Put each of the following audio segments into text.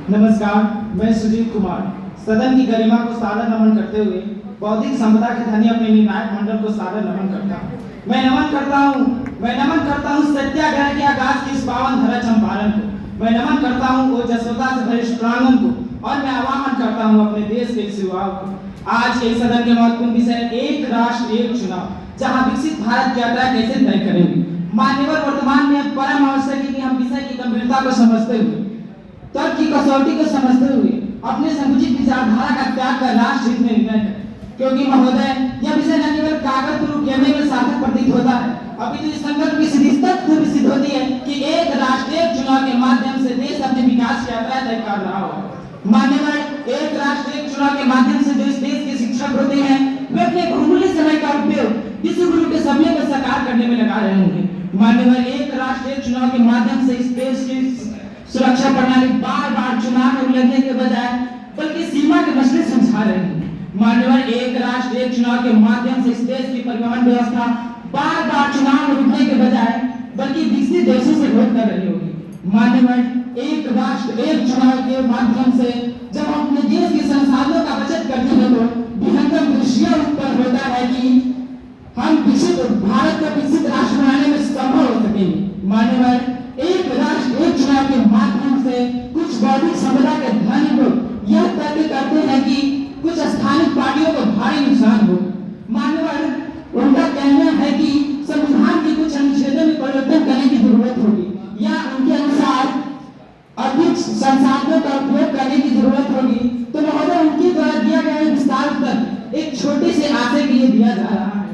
नमस्कार, मैं सुजीत कुमार सदन की गरिमा को सादर नमन करते हुए बौद्धिक संपदा के धनी अपने निर्णायक मंडल को सादर नमन करता हूँ। मैं नमन करता हूँ सत्याग्रह के आगाज की इस पावन धरा चंपारण को। मैं नमन करता हूँ वो जसवता से भरे प्रांगण को और मैं आह्वान करता हूँ अपने देश के इस युवाओं को। आज के सदन के महत्वपूर्ण विषय एक राष्ट्र एक चुनाव, जहाँ विकसित भारत की यात्रा कैसे तय करेंगे। मान्यवर वर्तमान में परम आवश्यक है कि हम विषय की गंभीरता को समझते हुए, तर्क की कसौटी को समझते हुए अपने संकुचित विचारधारा का त्याग कर राष्ट्र हित में निर्णय करें। क्योंकि महोदय, यह विषय न केवल कागज पर रूप कहने में सार्थक प्रतीत होता है, अभी तो इस संकल्प की सिद्ध होती है कि एक राष्ट्र एक चुनाव के माध्यम से देश अपने विकास की यात्रा तय कर रहा हो। मान्यवर, एक राष्ट्र एक चुनाव के माध्यम से जो इस देश के शिक्षक होते हैं, वे अपने बहुमूल्य समय का उपयोग विश्व गुरु के सपने को साकार करने में लगा रहे होंगे। मान्यवर, एक राष्ट्र एक चुनाव के माध्यम से इस देश की सुरक्षा प्रणाली बार-बार चुनाव में उलझने के बजाय बल्कि सीमा के मसले सुलझा रही है। मान्यवर, एक राष्ट्र एक चुनाव के माध्यम से इस देश की परिवहन व्यवस्था बार-बार चुनाव में उलझने के बजाय बल्कि विकसित देशों से घोट कर रही होगी। मान्यवर, एक राष्ट्र एक चुनाव के माध्यम से जब हम अपने देश के संसाधनों का बचत करते हैं तो विहंगम दृश्य उत्पन्न होता है कि हम विकसित भारत को विकसित राष्ट्र बनाने में संभव हो सकेंगे। मान्यवर, एक राष्ट्र एक चुनाव के माध्यम से कुछ बौद्धिक संपदा के धनी लोग यह तय करते हैं कि कुछ स्थानीय पार्टियों को भारी नुकसान हो। मान्यवर, उनका कहना है कि संविधान के कुछ अनुच्छेदों में परिवर्तन करने की जरूरत होगी या उनके अनुसार अधिक संसाधनों का उपयोग करने की जरूरत होगी। तो महोदय, उनके द्वारा दिया गया विस्तार पर एक छोटे से आशय के लिए दिया जा रहा है।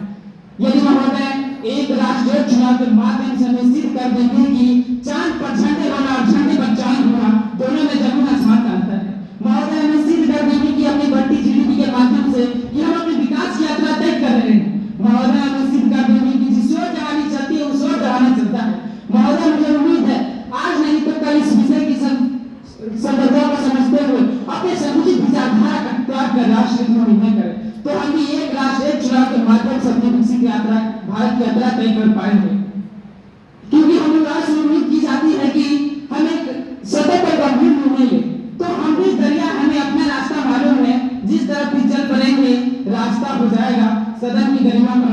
यदि महोदय एक राष्ट्र एक चुनाव के माध्यम से निश्चित कर देंगे कि चांद पर झंडे होना और झंडे पर चांद होना दोनों में जमीन आसमान का अंतर है। महोदय, निश्चित कर देंगे कि अपनी बढ़ती जीडीपी के माध्यम से कि हम अपने विकास की यात्रा तय कर रहे हैं। महोदय, निश्चित कर देंगे कि जिस ओर जवानी चलती है उस ओर जवाना चलता है। महोदय, मुझे उम्मीद है आज नहीं तो कल इस विषय की संदर्भों को समझते हुए अपने संकुचित विचारधारा का त्याग कर राष्ट्र हित में निर्णय करें, तो हम भी एक राष्ट्र एक चुनाव के माध्यम से अपनी विकसित यात्रा भारत की यात्रा तय कर पाएंगे। क्योंकि हम लोग से उम्मीद की जाती है कि हम एक सतत और गंभीर निर्णय लें, तो हम भी दरिया हमें अपना रास्ता मालूम है, जिस तरफ भी चल पड़ेंगे रास्ता हो जाएगा। सदन की गरिमा को